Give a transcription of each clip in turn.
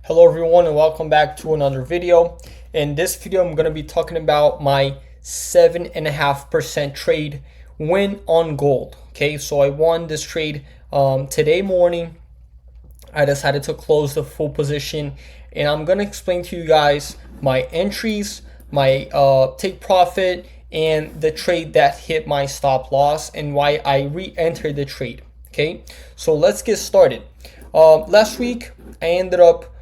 Hello everyone and welcome back to another video. In this video I'm going to be talking about my 7.5% trade win on gold. Okay, so I won this trade today morning. I decided to close the full position and I'm going to explain to you guys my entries, my take profit, and the trade that hit my stop loss and why I re-entered the trade. Okay, so let's get started. Last week I ended up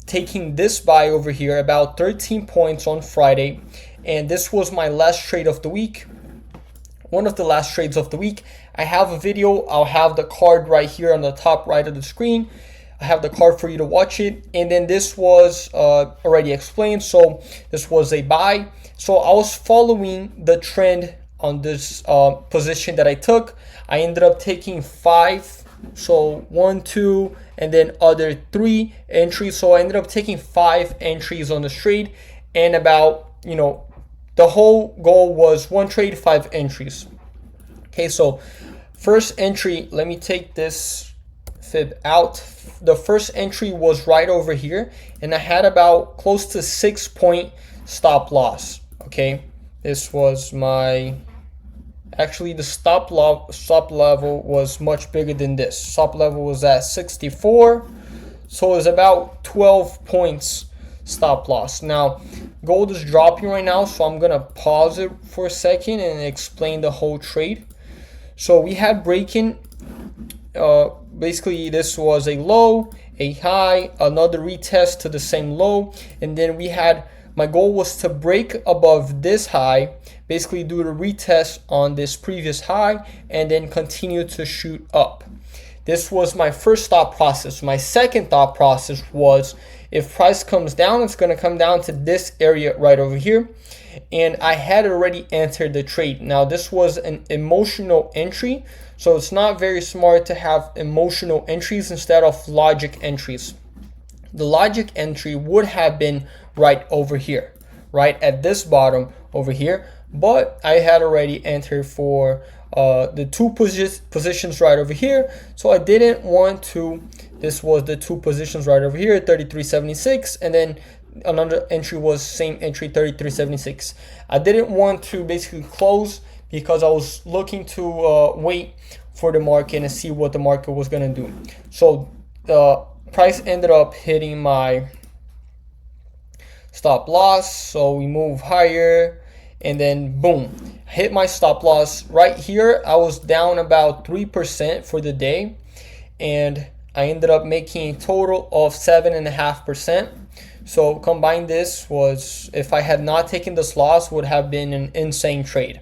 taking this buy over here about 13 points on Friday, and this was my last trade of the week, one of the last trades of the week. I have a video, I'll have the card right here on the top right of the screen. I have the card for you to watch it, and then this was already explained. So this was a buy, so I was following the trend on this position that I took. I ended up taking 5, so 1, 2, and then other 3 entries. So I ended up taking 5 entries on the trade, and about, the whole goal was 1 trade, 5 entries. Okay, so first entry, let me take this fib out. The first entry was right over here, and I had about close to 6-point stop loss. Okay, this was my, actually the stop level was much bigger than this. Stop level was at 64, so it was about 12 points stop loss. Now gold is dropping right now, so I'm gonna pause it for a second and explain the whole trade. So we had breaking, basically this was a low, a high, another retest to the same low, and then we had, my goal was to break above this high, basically do the retest on this previous high, and then continue to shoot up. This was my first thought process. My second thought process was, if price comes down, it's going to come down to this area right over here. And I had already entered the trade. Now this was an emotional entry, so it's not very smart to have emotional entries instead of logic entries. The logic entry would have been right over here, right at this bottom over here, but I had already entered for the 2 positions right over here, so I didn't want to. This was the 2 positions right over here, 33.76, and then another entry was same entry, 33.76. I didn't want to basically close because I was looking to wait for the market and see what the market was going to do. So the price ended up hitting my stop loss, so we move higher, and then boom, hit my stop loss right here. I was down about 3% for the day, and I ended up making a total of 7.5%. So combined, this was, if I had not taken this loss, would have been an insane trade.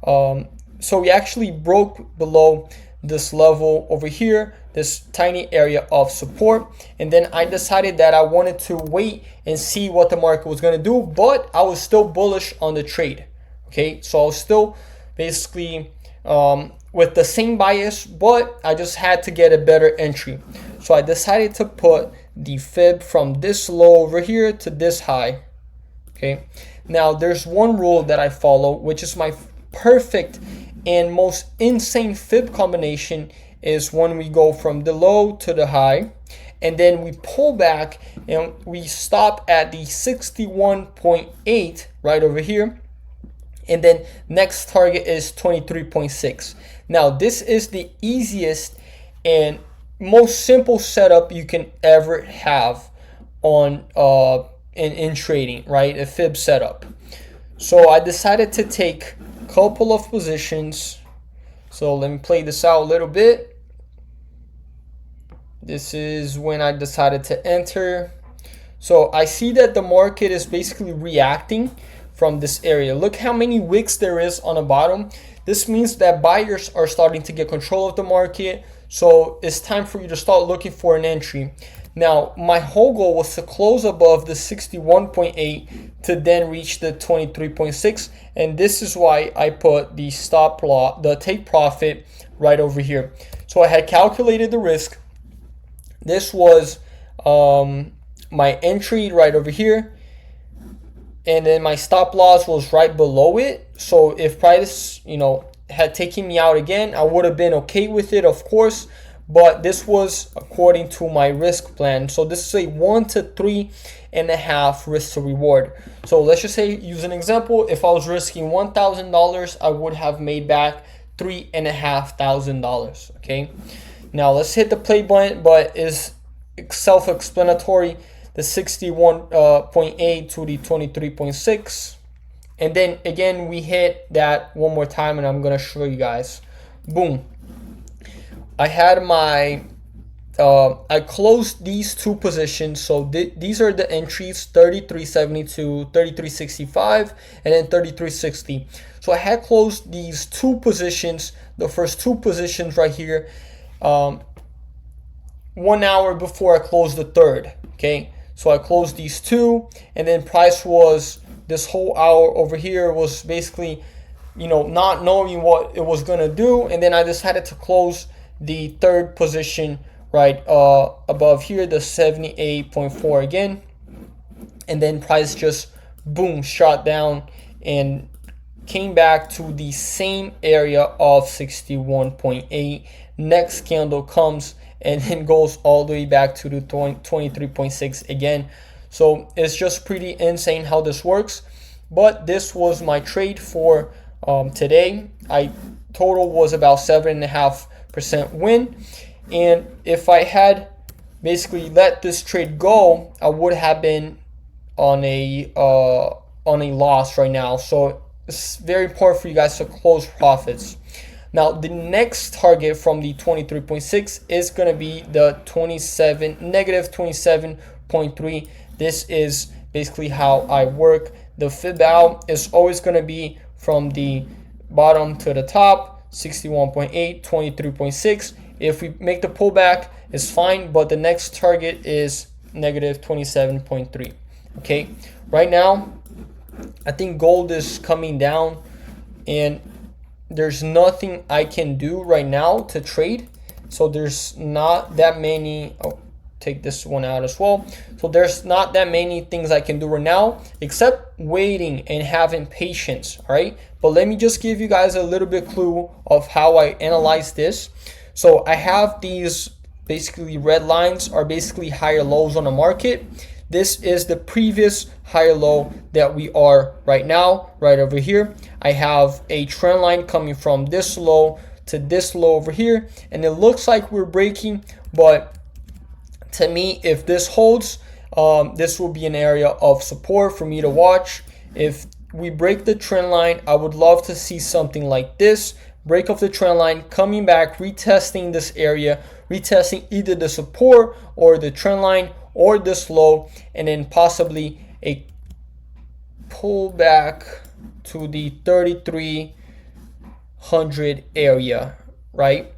So we actually broke below this level over here, this tiny area of support, and then I decided that I wanted to wait and see what the market was going to do, but I was still bullish on the trade. Okay, so I was still basically with the same bias, but I just had to get a better entry. So I decided to put the fib from this low over here to this high. Okay, now there's one rule that I follow, which is my perfect and most insane fib combination, is when we go from the low to the high, and then we pull back and we stop at the 61.8 right over here, and then next target is 23.6. Now this is the easiest and most simple setup you can ever have on in trading, right? A fib setup. So I decided to take a couple of positions. So let me play this out a little bit. This is when I decided to enter. So I see that the market is basically reacting from this area. Look how many wicks there is on the bottom. This means that buyers are starting to get control of the market. So it's time for you to start looking for an entry. Now, my whole goal was to close above the 61.8 to then reach the 23.6. And this is why I put the stop loss, the take profit right over here. So I had calculated the risk. This was my entry right over here, and then my stop loss was right below it. So if price, had taken me out again, I would have been okay with it, of course, but this was according to my risk plan. So this is a 1 to 3.5 risk to reward. So let's just say, use an example, if I was risking $1,000, I would have made back $3,500. Okay, now let's hit the play button, but is self-explanatory, the 61.8 to the 23.6. And then again, we hit that one more time, and I'm gonna show you guys. Boom. I had my, I closed these two positions. So these are the entries, 33.72, 33.65, and then 33.60. So I had closed these two positions, the first two positions right here, 1 hour before I closed the third. Okay, so I closed these two, and then price was, this whole hour over here was basically, you know, not knowing what it was gonna do, and then I decided to close the third position right above here, the 78.4 again, and then price just boom shot down and came back to the same area of 61.8. Next candle comes and then goes all the way back to the 23.6 again. So it's just pretty insane how this works. But this was my trade for today. Total was about 7.5% win, and if I had basically let this trade go, I would have been on a loss right now. So it's very important for you guys to close profits. Now the next target from the 23.6 is going to be the negative 27.3. This is basically how I work. The fib out is always going to be from the bottom to the top, 61.8, 23.6. If we make the pullback, it's fine, but the next target is negative 27.3. Okay, right now I think gold is coming down, and there's nothing I can do right now to trade. So there's not that many, take this one out as well. So there's not that many things I can do right now except waiting and having patience. All right, but let me just give you guys a little bit clue of how I analyze this. So I have these basically red lines are basically higher lows on the market. This is the previous higher low that we are right now, right over here. I have a trend line coming from this low to this low over here, and it looks like we're breaking, but to me, if this holds, this will be an area of support for me to watch. If we break the trend line, I would love to see something like this. Break of the trend line, coming back, retesting this area, retesting either the support or the trend line or this low, and then possibly a pullback to the 3300 area, right?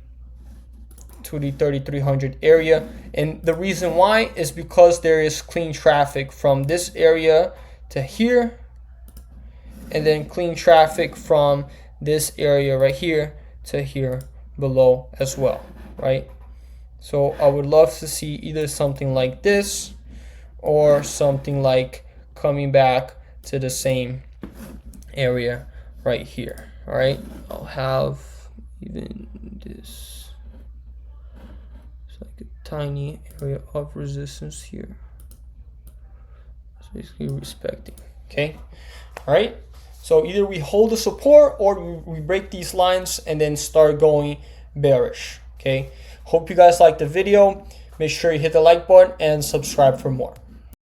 To the 3300 area. And the reason why is because there is clean traffic from this area to here, and then clean traffic from this area right here to here below as well, right? So I would love to see either something like this or something like coming back to the same area right here. All right, I'll have even this, it's like a tiny area of resistance here. It's basically respecting. Okay, all right, so either we hold the support or we break these lines and then start going bearish. Okay, hope you guys liked the video. Make sure you hit the like button and subscribe for more.